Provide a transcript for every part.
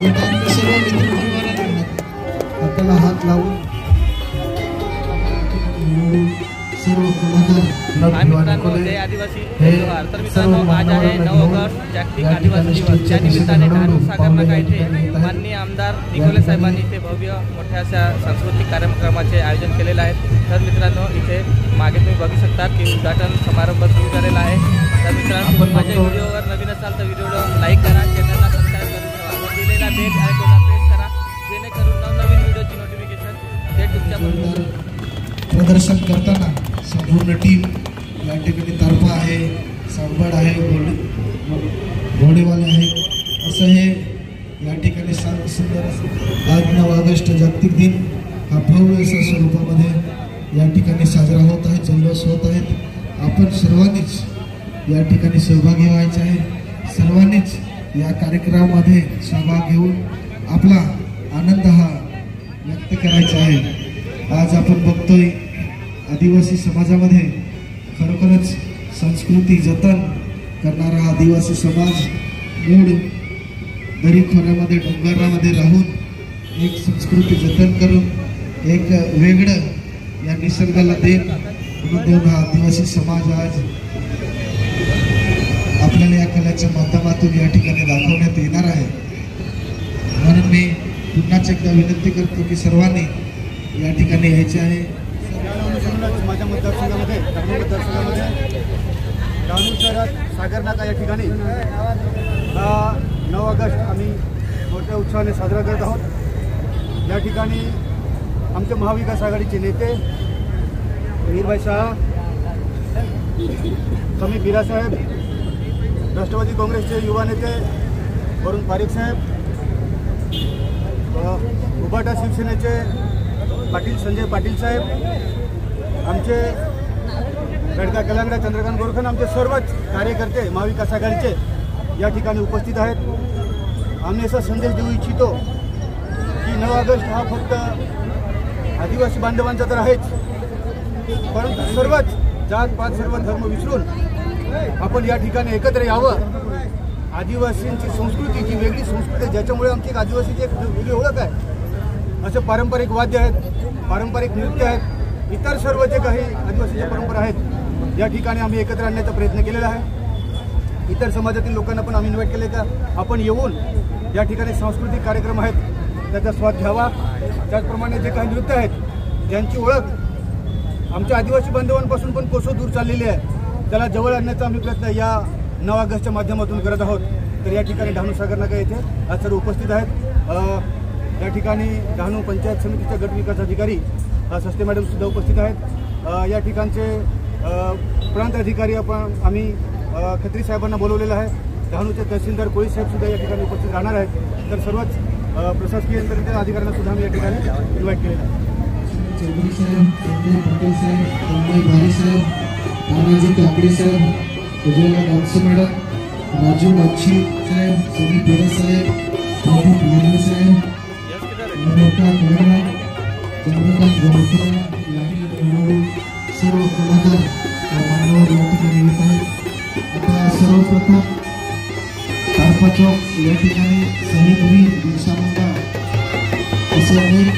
आपल्याला हात लावून सर्व मित्रांनो जय आदिवासी जोहार। तर मित्रांनो आज आहे 9 ऑगस्ट जागतिक आदिवासी दिवस। त्या निमित्ताने सागर नाका येथे माननीय आमदार निकोले साहेबांनी इथे भव्य मोठ्या अशा सांस्कृतिक कार्यक्रमाचे आयोजन केलेले आहे। तर मित्रांनो इथे मागे तुम्ही बघू शकता की उद्घाटन समारंभ सुरू झालेला आहे। तर मित्रांनो माझ्या व्हिडिओवर नवीन असाल तर व्हिडिओला लाईक करा, चॅनलला सबस्क्राइब करून ठेवा व दिलेला बेल आयकॉनला प्रेस करा जेणेकरून नवनवीन व्हिडिओची नोटिफिकेशन थेट तुमच्यापर्यंत। प्रदर्शन करताना संपूर्ण टीम या ठिकाणी तारपा आहे, सांबड आहे, घोडेवाले आहे। असं हे या ठिकाणी सुंदर आज 9 ऑगस्ट जागतिक दिन हा भव्य अशा स्वरूपामध्ये या ठिकाणी साजरा होत आहे, जल्लोष होत आहेत। आपण सर्वांनीच या ठिकाणी सहभागी व्हायचे आहे, सर्वांनीच या कार्यक्रमामध्ये सहभाग घेऊन आपला आनंद हा व्यक्त करायचा आहे। आज आपण बघतोय आदिवासी समाजामध्ये खरोखरच संस्कृती जतन करणारा आदिवासी समाज मूळ दरीखोऱ्यामध्ये डोंगरामध्ये राहून एक संस्कृती जतन करून एक वेगळं या निसर्गाला देऊन हा आदिवासी समाज आज आपल्याला या कलेच्या माध्यमातून या ठिकाणी दाखवण्यात येणार आहे। म्हणून मी पुन्हा एकदा विनंती करतो की सर्वांनी या ठिकाणी यायचे आहे। माझ्या मतदारसंघामध्ये डहाणू शहरात सागर नाका या ठिकाणी 9 ऑगस्ट आम्ही मोठ्या उत्साहाने साजरा करत आहोत। या ठिकाणी आमचे महाविकास आघाडीचे नेते मीरभाई शाह, समीर बिरासाहेब, राष्ट्रवादी काँग्रेसचे युवा नेते वरुण पारिक साहेब, उभाटा शिवसेनेचे संजय पाटील साहेब, आमचे गडका कलांगडा चंद्रकांत गोरखन, आमचे सर्वच कार्यकर्ते महाविकास आघाडीचे या ठिकाणी उपस्थित आहेत। आम्ही असा संदेश देऊ इच्छितो की 9 ऑगस्ट हा फक्त आदिवासी बांधवांचा तर आहेच, परंतु सर्वच जात पात सर्व धर्म विसरून आपण या ठिकाणी एकत्र यावं। आदिवासींची संस्कृती जी वेगळी संस्कृती आहे, ज्याच्यामुळे आमची एक आदिवासीची एक वेगळी ओळख आहे। असे पारंपरिक वाद्य आहेत, पारंपरिक नृत्य आहेत, इतर सर्व जे काही आदिवासीच्या परंपरा आहेत या ठिकाणी आम्ही एकत्र आणण्याचा प्रयत्न केलेला आहे। इतर समाजातील लोकांना पण आम्ही इन्व्हाइट केले का आपण येऊन या ठिकाणी सांस्कृतिक कार्यक्रम आहेत त्याचा स्वाद घ्यावा। त्याचप्रमाणे जे काही नृत्य आहेत ज्यांची ओळख आमच्या आदिवासी बांधवांपासून पण कोसो दूर चाललेली आहे, त्याला जवळ आणण्याचा आम्ही प्रयत्न या 9 ऑगस्टच्या माध्यमातून करत आहोत। तर या ठिकाणी डहाणू सागर नाका येथे आज सर्व उपस्थित आहेत। या ठिकाणी डहाणू पंचायत समितीच्या गट विकास अधिकारी सस्ते मॅडम सुद्धा उपस्थित आहेत। या ठिकाणचे प्रांत अधिकारी आम्ही खत्री साहेबांना बोलवलेलं आहे। डहाणूचे तहसीलदार कोळी साहेब सुद्धा या ठिकाणी उपस्थित राहणार आहेत। तर सर्वच प्रशासकीय यंत्रणेच्या अधिकाऱ्यांना सुद्धा आम्ही या ठिकाणी इन्व्हाइट केलेलं आहे। चौधरी साहेब, संजय पाटील साहेब, तन्मय भारी साहेब, तानाजी काकडे साहेब, उज्ज्वला गावसे मॅडम, राजू बाक्षी साहेब, समीर बेरा साहेब, प्रदीप लांडे साहेब, मोठा कोळा, चंद्रकांत गोरखा, सर्व कलाकार मान्यवर या ठिकाणी येत आहेत। आता सर्वप्रथम तारपा चौक या ठिकाणी शहीद वीर बिरसा मुंडा असे अनेक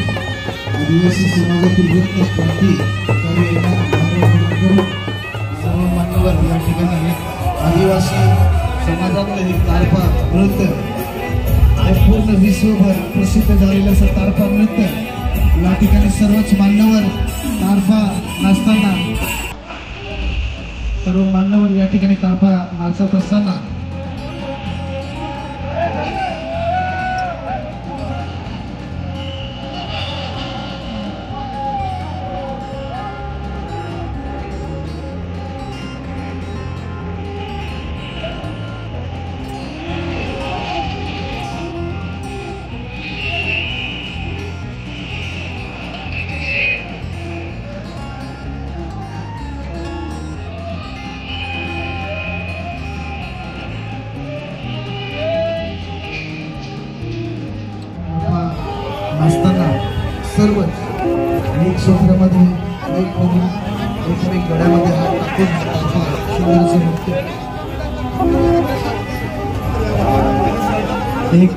आदिवासी समाजातील व्यक्त क्रांती कार्य करून सर्व मान्यवर या ठिकाणी आदिवासी समाजातलं हे तारपा नृत्य पूर्ण विश्वभर प्रसिद्ध झालेलं असं तारपा नृत्य या ठिकाणी सर्वच मान्यवर तारपा नाचताना सर्व मान्यवर या ठिकाणी तारपा नाचत असताना असताना सर्वच एक सोपऱ्यामध्ये एक बघून एकमेक गड्यामध्ये हात टाकून एक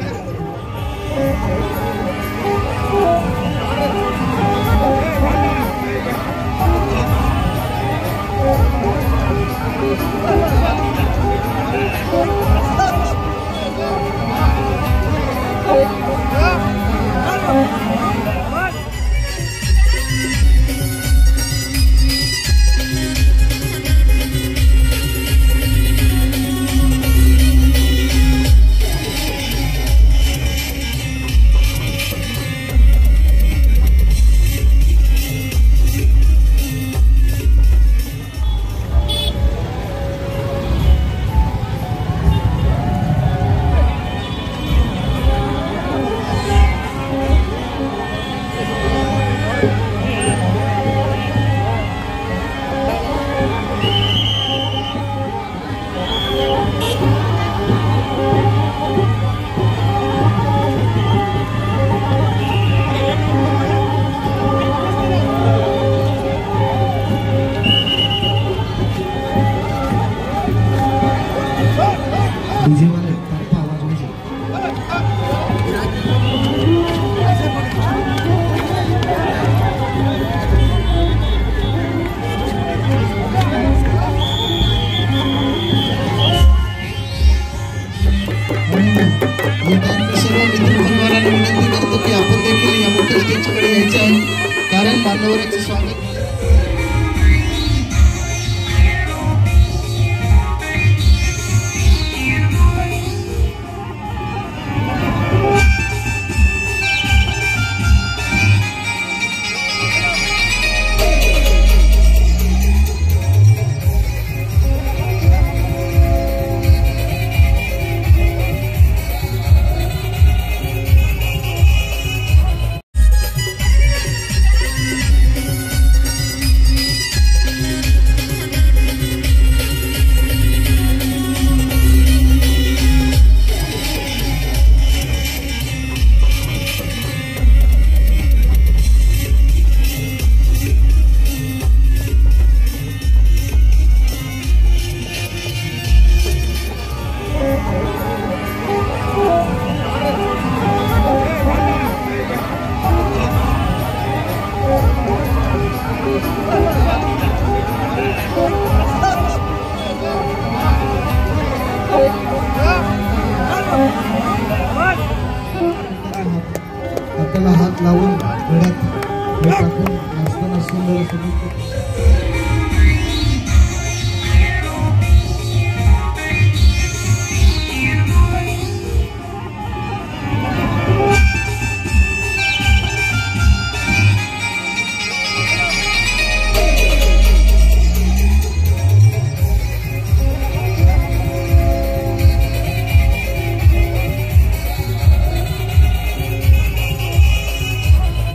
कारण मान्यवरांचे स्वागत हाताला हात लावून घरात टाकून नाचताना सुंदर